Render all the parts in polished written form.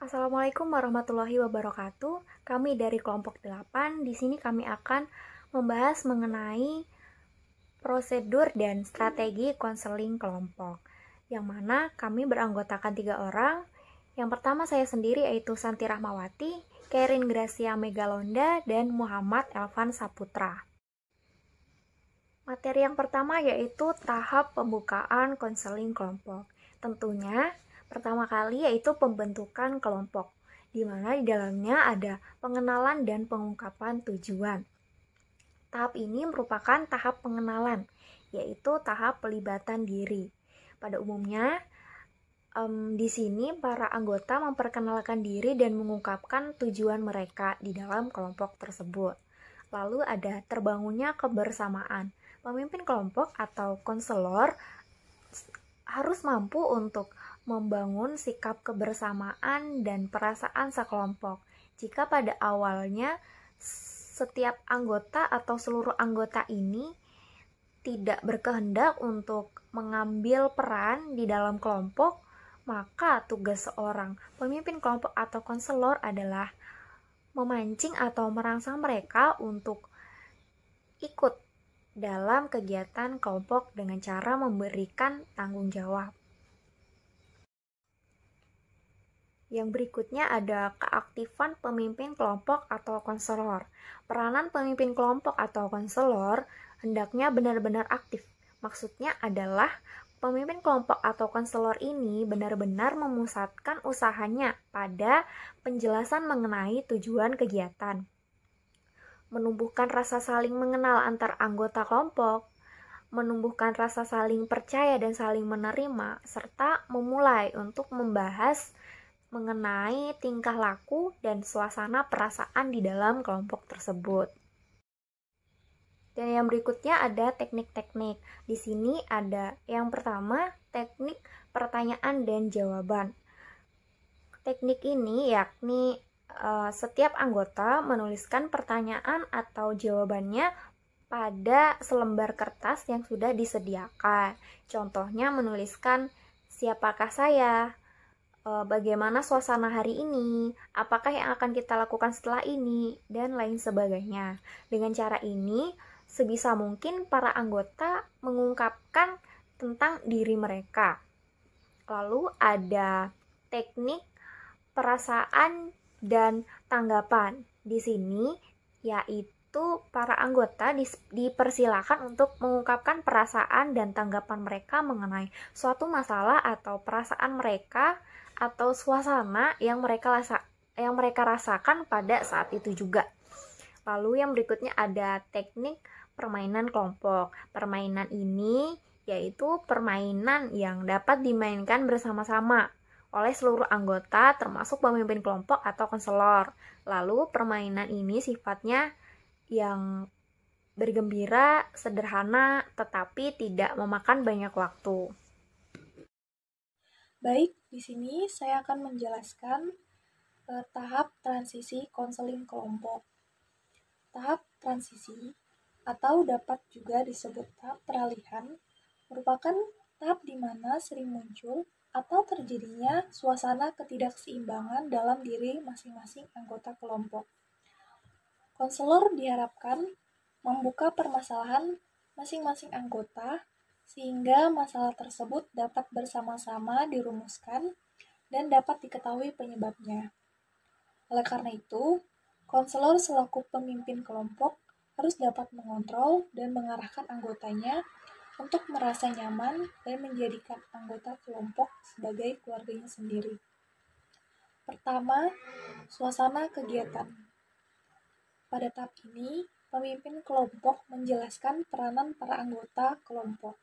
Assalamualaikum warahmatullahi wabarakatuh. Kami dari kelompok 8. Di sini kami akan membahas mengenai prosedur dan strategi konseling kelompok. Yang mana kami beranggotakan 3 orang. Yang pertama saya sendiri yaitu Santi Rahmawati, Kerin Gracia Megalonda, dan Muhammad Elvan Saputra. Materi yang pertama yaitu tahap pembukaan konseling kelompok. Tentunya pertama kali yaitu pembentukan kelompok, di mana di dalamnya ada pengenalan dan pengungkapan tujuan. Tahap ini merupakan tahap pengenalan, yaitu tahap pelibatan diri. Pada umumnya, di sini para anggota memperkenalkan diri dan mengungkapkan tujuan mereka di dalam kelompok tersebut. Lalu ada terbangunnya kebersamaan. Pemimpin kelompok atau konselor harus mampu untuk membangun sikap kebersamaan dan perasaan sekelompok. Jika pada awalnya setiap anggota atau seluruh anggota ini tidak berkehendak untuk mengambil peran di dalam kelompok, maka tugas seorang pemimpin kelompok atau konselor adalah memancing atau merangsang mereka untuk ikut dalam kegiatan kelompok dengan cara memberikan tanggung jawab. Yang berikutnya ada keaktifan pemimpin kelompok atau konselor. Peranan pemimpin kelompok atau konselor hendaknya benar-benar aktif. Maksudnya adalah pemimpin kelompok atau konselor ini benar-benar memusatkan usahanya pada penjelasan mengenai tujuan kegiatan, menumbuhkan rasa saling mengenal antar anggota kelompok, menumbuhkan rasa saling percaya dan saling menerima, serta memulai untuk membahas mengenai tingkah laku dan suasana perasaan di dalam kelompok tersebut. Dan yang berikutnya ada teknik-teknik. Di sini ada yang pertama, teknik pertanyaan dan jawaban. Teknik ini yakni setiap anggota menuliskan pertanyaan atau jawabannya pada selembar kertas yang sudah disediakan. Contohnya menuliskan siapakah saya, bagaimana suasana hari ini, apakah yang akan kita lakukan setelah ini, dan lain sebagainya. Dengan cara ini, sebisa mungkin para anggota mengungkapkan tentang diri mereka. Lalu ada teknik perasaan dan tanggapan. Di sini yaitu para anggota dipersilakan untuk mengungkapkan perasaan dan tanggapan mereka mengenai suatu masalah atau perasaan mereka atau suasana yang mereka rasakan pada saat itu juga. Lalu yang berikutnya ada teknik permainan kelompok. Permainan ini yaitu permainan yang dapat dimainkan bersama-sama oleh seluruh anggota termasuk pemimpin kelompok atau konselor. Lalu permainan ini sifatnya yang bergembira, sederhana, tetapi tidak memakan banyak waktu. Baik, di sini saya akan menjelaskan tahap transisi konseling kelompok. Tahap transisi atau dapat juga disebut tahap peralihan merupakan tahap di mana sering muncul atau terjadinya suasana ketidakseimbangan dalam diri masing-masing anggota kelompok. Konselor diharapkan membuka permasalahan masing-masing anggota sehingga masalah tersebut dapat bersama-sama dirumuskan dan dapat diketahui penyebabnya. Oleh karena itu, konselor selaku pemimpin kelompok harus dapat mengontrol dan mengarahkan anggotanya untuk merasa nyaman dan menjadikan anggota kelompok sebagai keluarganya sendiri. Pertama, suasana kegiatan. Pada tahap ini, pemimpin kelompok menjelaskan peranan para anggota kelompok.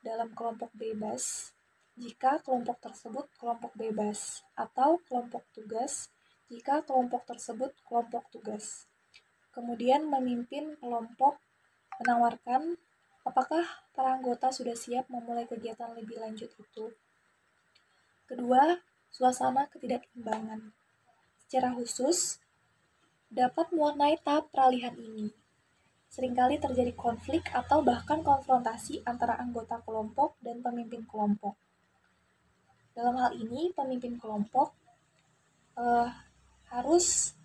Dalam kelompok bebas, jika kelompok tersebut kelompok bebas, atau kelompok tugas, jika kelompok tersebut kelompok tugas. Kemudian memimpin kelompok menawarkan apakah para anggota sudah siap memulai kegiatan lebih lanjut itu. Kedua, suasana ketidakseimbangan. Secara khusus, dapat mewarnai tahap peralihan ini. Seringkali terjadi konflik atau bahkan konfrontasi antara anggota kelompok dan pemimpin kelompok. Dalam hal ini, pemimpin kelompok eh, harus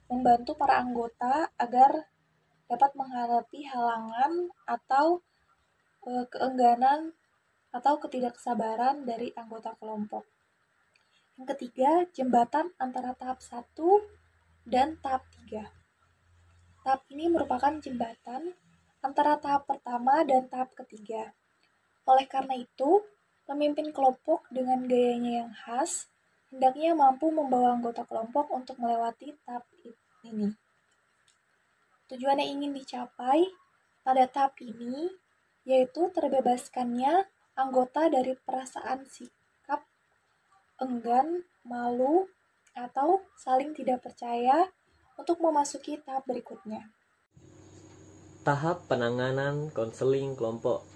membantu para anggota agar dapat menghadapi halangan atau keengganan atau ketidaksabaran dari anggota kelompok. Yang ketiga, jembatan antara tahap 1 dan tahap 3. Tahap ini merupakan jembatan antara tahap pertama dan tahap ketiga. Oleh karena itu, pemimpin kelompok dengan gayanya yang khas hendaknya mampu membawa anggota kelompok untuk melewati tahap ini. Tujuan yang ingin dicapai pada tahap ini yaitu terbebaskannya anggota dari perasaan sikap enggan, malu, atau saling tidak percaya untuk memasuki tahap berikutnya. Tahap penanganan konseling kelompok.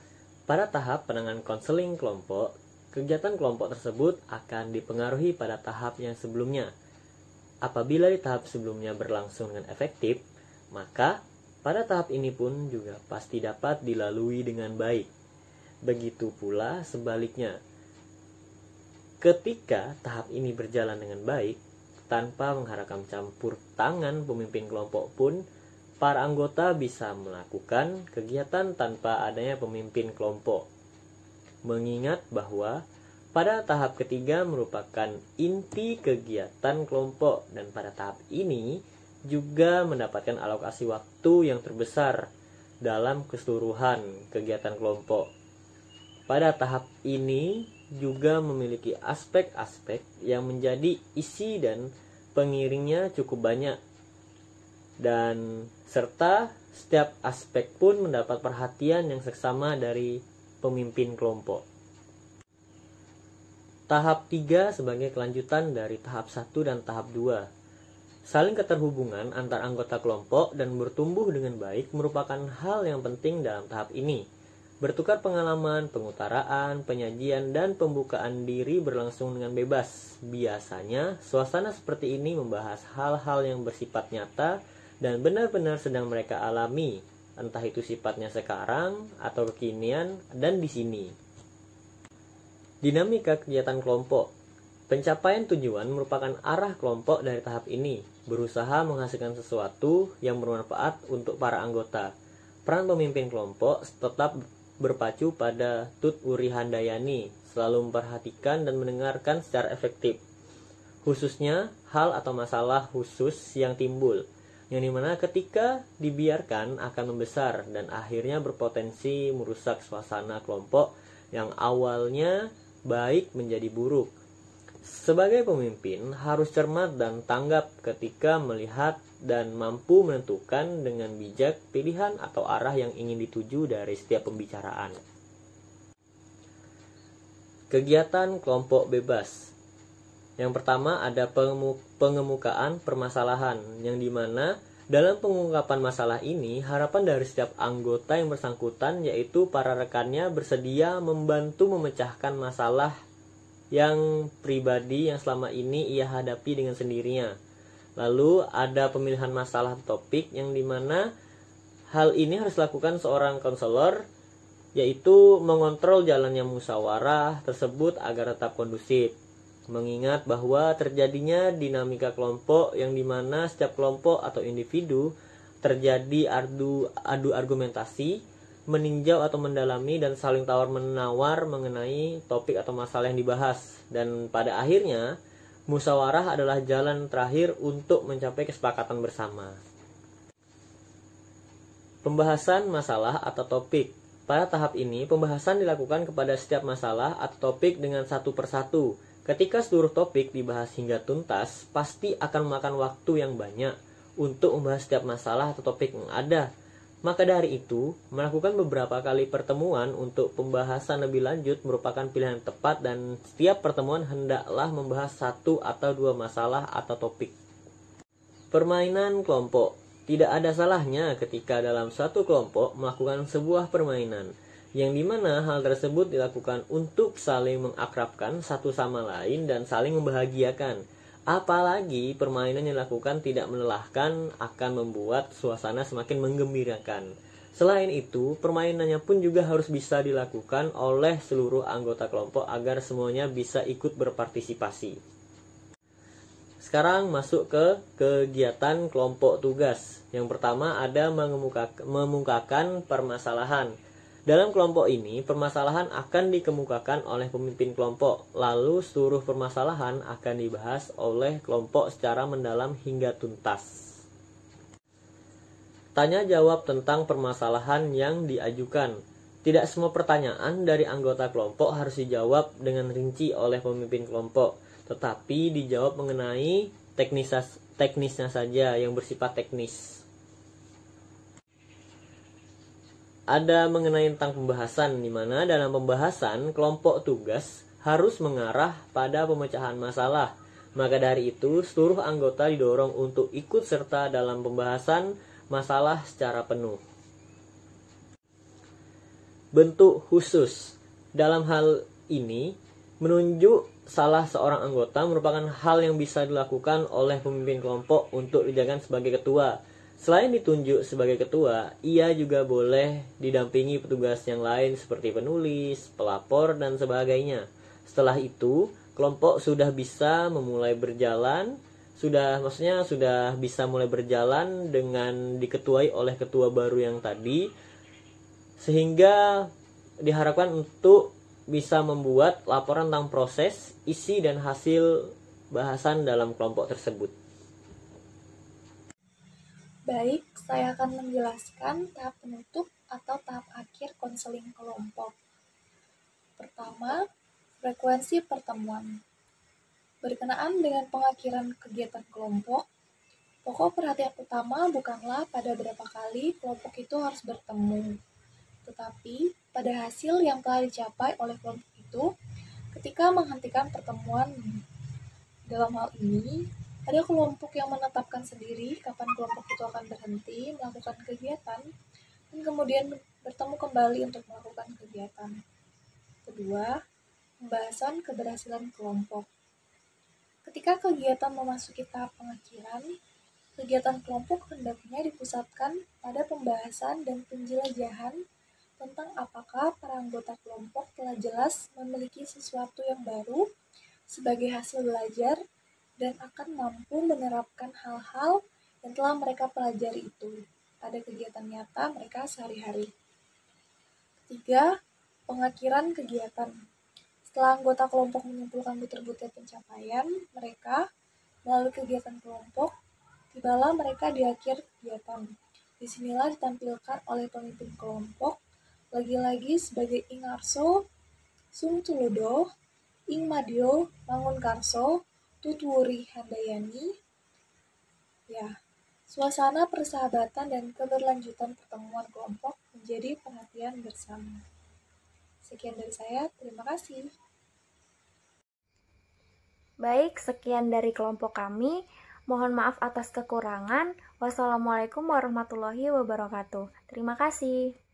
Pada tahap penanganan konseling kelompok, kegiatan kelompok tersebut akan dipengaruhi pada tahap yang sebelumnya. Apabila di tahap sebelumnya berlangsung dengan efektif, maka pada tahap ini pun juga pasti dapat dilalui dengan baik. Begitu pula sebaliknya. Ketika tahap ini berjalan dengan baik, tanpa mengharapkan campur tangan pemimpin kelompok pun, para anggota bisa melakukan kegiatan tanpa adanya pemimpin kelompok. Mengingat bahwa pada tahap ketiga merupakan inti kegiatan kelompok dan pada tahap ini juga mendapatkan alokasi waktu yang terbesar dalam keseluruhan kegiatan kelompok. Pada tahap ini juga memiliki aspek-aspek yang menjadi isi dan pengiringnya cukup banyak, dan serta setiap aspek pun mendapat perhatian yang seksama dari pemimpin kelompok. Tahap 3 sebagai kelanjutan dari tahap 1 dan tahap 2. Saling keterhubungan antar anggota kelompok dan bertumbuh dengan baik merupakan hal yang penting dalam tahap ini. Bertukar pengalaman, pengutaraan, penyajian, dan pembukaan diri berlangsung dengan bebas. Biasanya, suasana seperti ini membahas hal-hal yang bersifat nyata dan benar-benar sedang mereka alami, entah itu sifatnya sekarang atau kekinian dan di sini. Dinamika kegiatan kelompok. Pencapaian tujuan merupakan arah kelompok dari tahap ini, berusaha menghasilkan sesuatu yang bermanfaat untuk para anggota. Peran pemimpin kelompok tetap berpacu pada Tut Wuri Handayani, selalu memperhatikan dan mendengarkan secara efektif, khususnya hal atau masalah khusus yang timbul, yang dimana ketika dibiarkan akan membesar dan akhirnya berpotensi merusak suasana kelompok yang awalnya baik menjadi buruk. Sebagai pemimpin harus cermat dan tanggap ketika melihat dan mampu menentukan dengan bijak pilihan atau arah yang ingin dituju dari setiap pembicaraan. Kegiatan kelompok bebas. Yang pertama ada pengemukaan permasalahan, yang dimana dalam pengungkapan masalah ini harapan dari setiap anggota yang bersangkutan yaitu para rekannya bersedia membantu memecahkan masalah yang pribadi yang selama ini ia hadapi dengan sendirinya. Lalu ada pemilihan masalah topik yang dimana hal ini harus dilakukan seorang konselor, yaitu mengontrol jalannya musyawarah tersebut agar tetap kondusif. Mengingat bahwa terjadinya dinamika kelompok yang dimana setiap kelompok atau individu terjadi adu argumentasi, meninjau atau mendalami dan saling tawar-menawar mengenai topik atau masalah yang dibahas. Dan pada akhirnya musyawarah adalah jalan terakhir untuk mencapai kesepakatan bersama. Pembahasan masalah atau topik. Pada tahap ini, pembahasan dilakukan kepada setiap masalah atau topik dengan satu persatu. Ketika seluruh topik dibahas hingga tuntas, pasti akan memakan waktu yang banyak untuk membahas setiap masalah atau topik yang ada. Maka dari itu, melakukan beberapa kali pertemuan untuk pembahasan lebih lanjut merupakan pilihan yang tepat dan setiap pertemuan hendaklah membahas satu atau dua masalah atau topik. Permainan kelompok. Tidak ada salahnya ketika dalam suatu kelompok melakukan sebuah permainan, yang dimana hal tersebut dilakukan untuk saling mengakrabkan satu sama lain dan saling membahagiakan. Apalagi permainan yang dilakukan tidak melelahkan akan membuat suasana semakin menggembirakan. Selain itu, permainannya pun juga harus bisa dilakukan oleh seluruh anggota kelompok agar semuanya bisa ikut berpartisipasi. Sekarang masuk ke kegiatan kelompok tugas. Yang pertama ada mengemukakan permasalahan. Dalam kelompok ini, permasalahan akan dikemukakan oleh pemimpin kelompok. Lalu seluruh permasalahan akan dibahas oleh kelompok secara mendalam hingga tuntas. Tanya jawab tentang permasalahan yang diajukan. Tidak semua pertanyaan dari anggota kelompok harus dijawab dengan rinci oleh pemimpin kelompok, tetapi dijawab mengenai teknisnya saja yang bersifat teknis. Ada mengenai tentang pembahasan, di mana dalam pembahasan kelompok tugas harus mengarah pada pemecahan masalah. Maka dari itu, seluruh anggota didorong untuk ikut serta dalam pembahasan masalah secara penuh. Bentuk khusus. Dalam hal ini, menunjuk salah seorang anggota merupakan hal yang bisa dilakukan oleh pemimpin kelompok untuk dijalankan sebagai ketua. Selain ditunjuk sebagai ketua, ia juga boleh didampingi petugas yang lain seperti penulis, pelapor, dan sebagainya. Setelah itu, kelompok sudah bisa mulai berjalan dengan diketuai oleh ketua baru yang tadi, sehingga diharapkan untuk bisa membuat laporan tentang proses, isi, dan hasil bahasan dalam kelompok tersebut. Baik, saya akan menjelaskan tahap penutup atau tahap akhir konseling kelompok. Pertama, frekuensi pertemuan. Berkenaan dengan pengakhiran kegiatan kelompok, pokok perhatian utama bukanlah pada berapa kali kelompok itu harus bertemu, tetapi pada hasil yang telah dicapai oleh kelompok itu ketika menghentikan pertemuan. Dalam hal ini, ada kelompok yang menetapkan sendiri kapan kelompok itu akan berhenti melakukan kegiatan dan kemudian bertemu kembali untuk melakukan kegiatan. Kedua, pembahasan keberhasilan kelompok. Ketika kegiatan memasuki tahap pengakhiran, kegiatan kelompok hendaknya dipusatkan pada pembahasan dan penjelajahan tentang apakah para anggota kelompok telah jelas memiliki sesuatu yang baru sebagai hasil belajar dan akan mampu menerapkan hal-hal yang telah mereka pelajari itu pada kegiatan nyata mereka sehari-hari. Ketiga, pengakhiran kegiatan. Setelah anggota kelompok menyimpulkan butir-butir pencapaian mereka melalui kegiatan kelompok, tibalah mereka di akhir kegiatan. Disinilah ditampilkan oleh pemimpin kelompok lagi-lagi sebagai ing arso, sung tulodo, ing madyo, mangun karso, tutwuri handayani. Ya, suasana persahabatan dan keberlanjutan pertemuan kelompok menjadi perhatian bersama. Sekian dari saya, terima kasih. Baik, sekian dari kelompok kami. Mohon maaf atas kekurangan. Wassalamualaikum warahmatullahi wabarakatuh. Terima kasih.